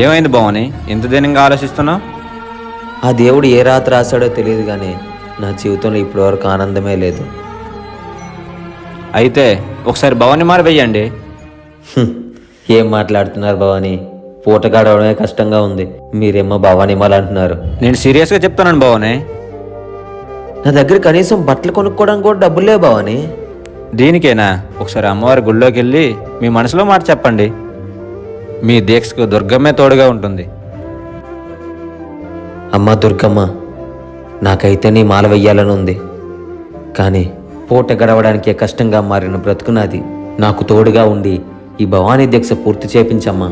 ఏమైంది భవాని, ఇంత దీనంగా ఆలోచిస్తున్నావు? ఆ దేవుడు ఏ రాత్రి రాశాడో తెలియదు కానీ నా జీవితంలో ఇప్పటివరకు ఆనందమే లేదు. అయితే ఒకసారి భవాని మారి వెయ్యండి. ఏం మాట్లాడుతున్నారు భవానీ? పూట గడవడమే కష్టంగా ఉంది, మీరేమో భవానీ మాల అంటున్నారు. నేను సీరియస్గా చెప్తున్నాను భవాని. నా దగ్గర కనీసం బట్టలు కొనుక్కోవడానికి కూడా డబ్బులు లేవు భవానీ. దీనికేనా? ఒకసారి అమ్మవారి గుళ్ళోకి వెళ్ళి మీ మనసులో మాట చెప్పండి. మీ దీక్షకు దుర్గమ్మే తోడుగా ఉంటుంది. అమ్మా దుర్గమ్మ, నాకైతే నీ మాల వెయ్యాలని ఉంది, కానీ పూట గడవడానికే కష్టంగా మారిన బ్రతుకునాది. నాకు తోడుగా ఉండి ఈ భవానీ దీక్ష పూర్తి చేపించమ్మా.